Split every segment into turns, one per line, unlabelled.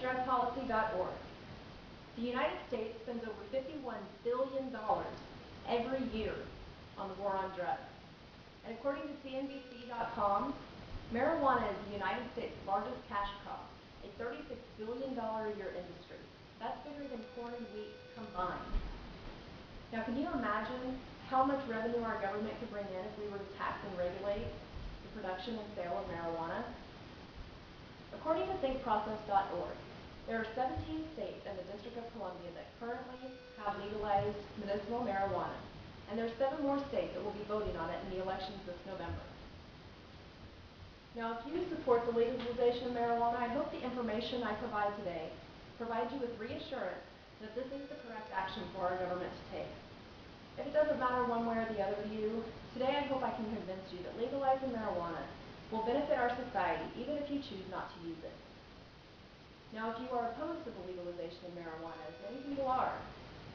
AntidrugPolicy.org. The United States spends over $51 billion every year on the war on drugs. And according to CNBC.com, marijuana is the United States' largest cash crop, a $36 billion a year industry. That's bigger than corn and wheat combined. Now, can you imagine how much revenue our government could bring in if we were to tax and regulate the production and sale of marijuana? According to thinkprocess.org, there are 17 states and the District of Columbia that currently have legalized medicinal marijuana, and there are 7 more states that will be voting on it in the elections this November. Now, if you support the legalization of marijuana, I hope the information I provide today provides you with reassurance that this is the correct action for our government to take. If it doesn't matter one way or the other to you, today I hope I can convince you that legalizing marijuana will benefit our society even if you choose not to use it. Now, if you are opposed to the legalization of marijuana, as many people are,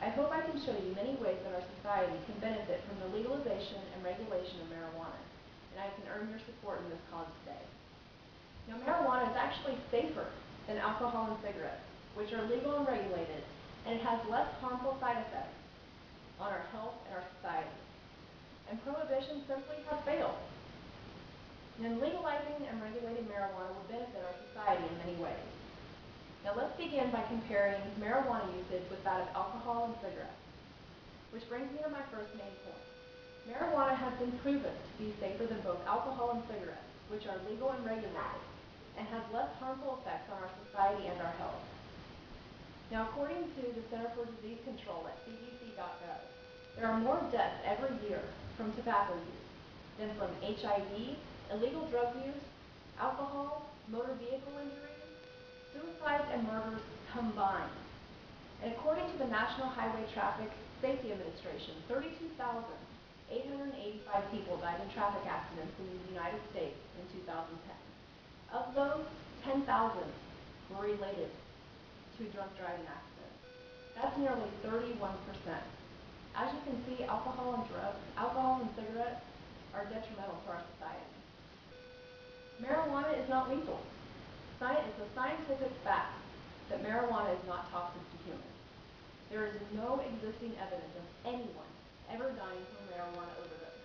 I hope I can show you many ways that our society can benefit from the legalization and regulation of marijuana, and I can earn your support in this cause today. Now, marijuana is actually safer than alcohol and cigarettes, which are legal and regulated, and it has less harmful side effects on our health and our society. And prohibition simply has failed. And legalizing and regulating marijuana will benefit our society in many ways. Now let's begin by comparing marijuana usage with that of alcohol and cigarettes, which brings me to my first main point. Marijuana has been proven to be safer than both alcohol and cigarettes, which are legal and regulated, and has less harmful effects on our society and our health. Now, according to the Center for Disease Control at cdc.gov, there are more deaths every year from tobacco use than from HIV, illegal drug use, alcohol, motor vehicle injuries, suicides, and murders combined. And according to the National Highway Traffic Safety Administration, 32,885 people died in traffic accidents in the United States in 2010. Of those, 10,000 were related to drunk driving accidents. That's nearly 31%. As you can see, alcohol and cigarettes are detrimental to our society. Marijuana is not lethal. It's a scientific fact that marijuana is not toxic to humans. There is no existing evidence of anyone ever dying from marijuana overdose,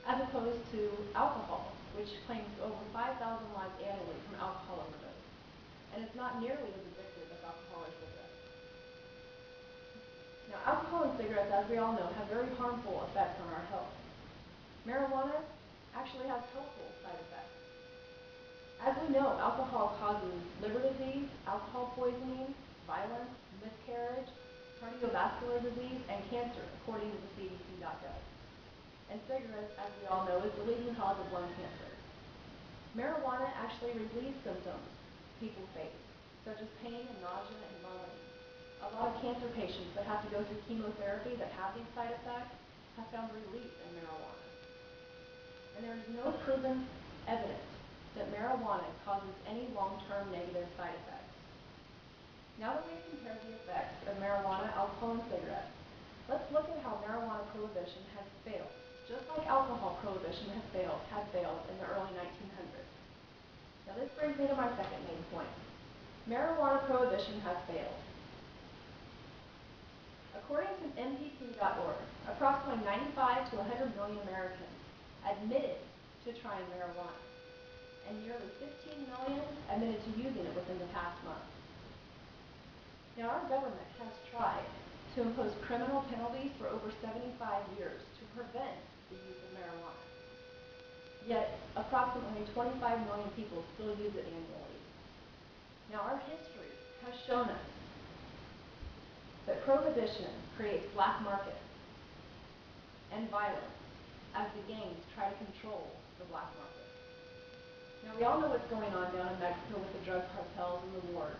as opposed to alcohol, which claims over 5,000 lives annually from alcohol overdose. And it's not nearly as addictive as alcohol or cigarettes. Now, alcohol and cigarettes, as we all know, have very harmful effects on our health. Marijuana actually has helpful side effects. As we know, alcohol causes liver disease, alcohol poisoning, violence, miscarriage, cardiovascular disease, and cancer, according to the CDC.gov. And cigarettes, as we all know, is the leading cause of lung cancer. Marijuana actually relieves symptoms people face, such as pain and nausea and vomiting. A lot of cancer patients that have to go through chemotherapy that have these side effects have found relief in marijuana. And there is no proven evidence that marijuana causes any long-term negative side effects. Now that we've compared the effects of marijuana, alcohol, and cigarettes, let's look at how marijuana prohibition has failed, just like alcohol prohibition had failed in the early 1900s. Now this brings me to my second main point. Marijuana prohibition has failed. According to MPT.org, approximately 95 to 100 million Americans admitted to trying marijuana, and nearly 15 million admitted to using it within the past month. Now, our government has tried to impose criminal penalties for over 75 years to prevent the use of marijuana. Yet, approximately 25 million people still use it annually. Now, our history has shown us that prohibition creates black markets and violence as the gangs try to control the black market. Now, we all know what's going on down in Mexico with the drug cartels and the wars.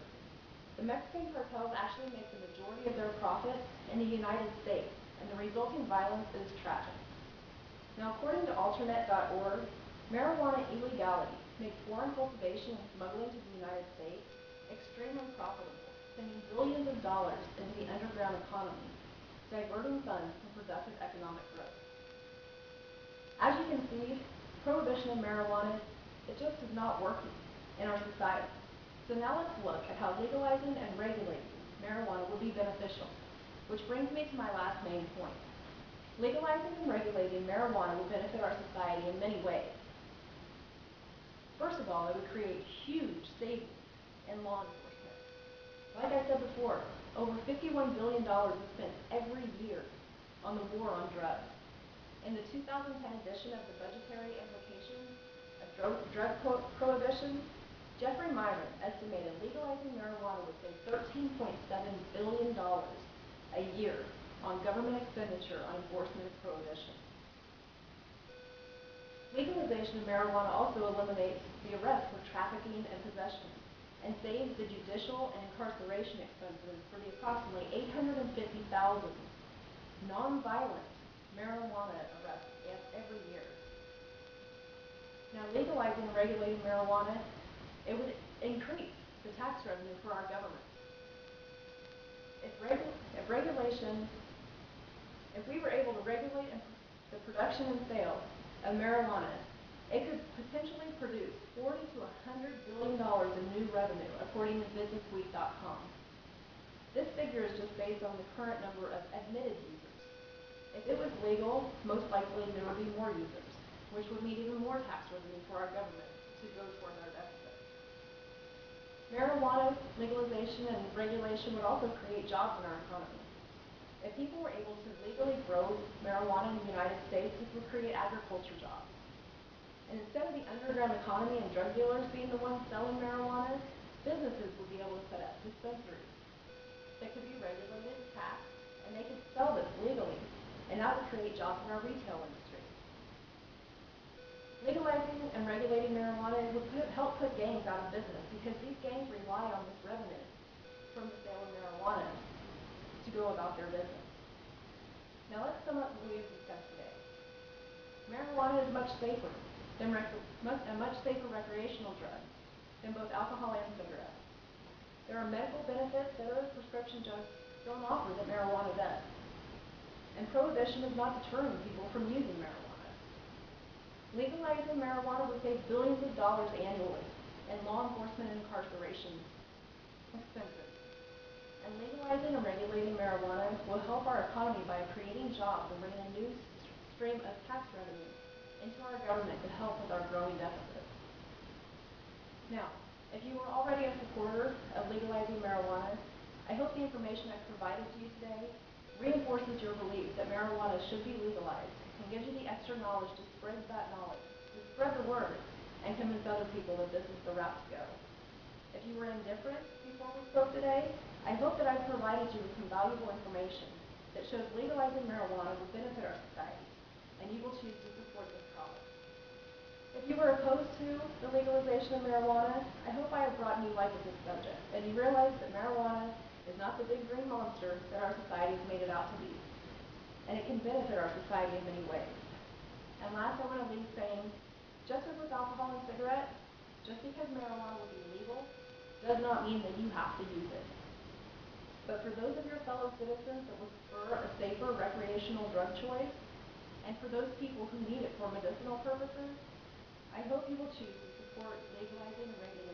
The Mexican cartels actually make the majority of their profits in the United States, and the resulting violence is tragic. Now, according to alternate.org, marijuana illegality makes foreign cultivation and smuggling to the United States extremely profitable, sending billions of dollars into the underground economy, diverting funds from productive economic growth. As you can see, prohibition of marijuana, it just is not working in our society. So now let's look at how legalizing and regulating marijuana would be beneficial, which brings me to my last main point. Legalizing and regulating marijuana will benefit our society in many ways. First of all, it would create huge savings in law enforcement. Like I said before, over $51 billion is spent every year on the war on drugs. In the 2010 edition of the Budgetary Implications of Drug Prohibition, Jeffrey Myron estimated legalizing marijuana would save $13.7 billion a year on government expenditure on enforcement of prohibition. Legalization of marijuana also eliminates the arrest for trafficking and possession and saves the judicial and incarceration expenses for the approximately 850,000 nonviolent marijuana arrests every year. Now, legalizing and regulating marijuana, it would increase the tax revenue for our government. If we were able to regulate the production and sale of marijuana, it could potentially produce $40 to $100 billion in new revenue, according to BusinessWeek.com. This figure is just based on the current number of admitted users. If it was legal, most likely there would be more users, which would mean even more tax revenue for our government to go toward our deficit. Marijuana legalization and regulation would also create jobs in our economy. If people were able to legally grow marijuana in the United States, this would create agriculture jobs. And instead of the underground economy and drug dealers being the ones selling marijuana, businesses would be able to set up dispensaries that could be regulated, taxed, and they could sell this legally, and that would create jobs in our retail industry. Legalizing and regulating marijuana would help put gangs out of business because these gangs rely on this revenue from the sale of marijuana to go about their business. Now let's sum up what we have discussed today. Marijuana is much safer than a much safer recreational drug than both alcohol and cigarettes. There are medical benefits that other prescription drugs don't offer that marijuana does. And prohibition is not deterring people from using marijuana. Legalizing marijuana would save billions of dollars annually in law enforcement and incarceration expenses. And legalizing and regulating marijuana will help our economy by creating jobs and bringing a new stream of tax revenue into our government to help with our growing deficit. Now, if you are already a supporter of legalizing marijuana, I hope the information I've provided to you today reinforces your belief that marijuana should be legalized and gives you the extra knowledge to spread that knowledge, to spread the word, and convince other people that this is the route to go. If you were indifferent before we spoke today, I hope that I've provided you with some valuable information that shows legalizing marijuana will benefit our society, and you will choose to support this cause. If you were opposed to the legalization of marijuana, I hope I have brought new light to this subject, and you realize that marijuana is not the big green monster that our society has made it out to be, and it can benefit our society in many ways. And last, I want to leave saying, just as with alcohol and cigarettes, just because marijuana will be legal does not mean that you have to use it. But for those of your fellow citizens that would prefer a safer recreational drug choice, and for those people who need it for medicinal purposes, I hope you will choose to support legalizing and regulating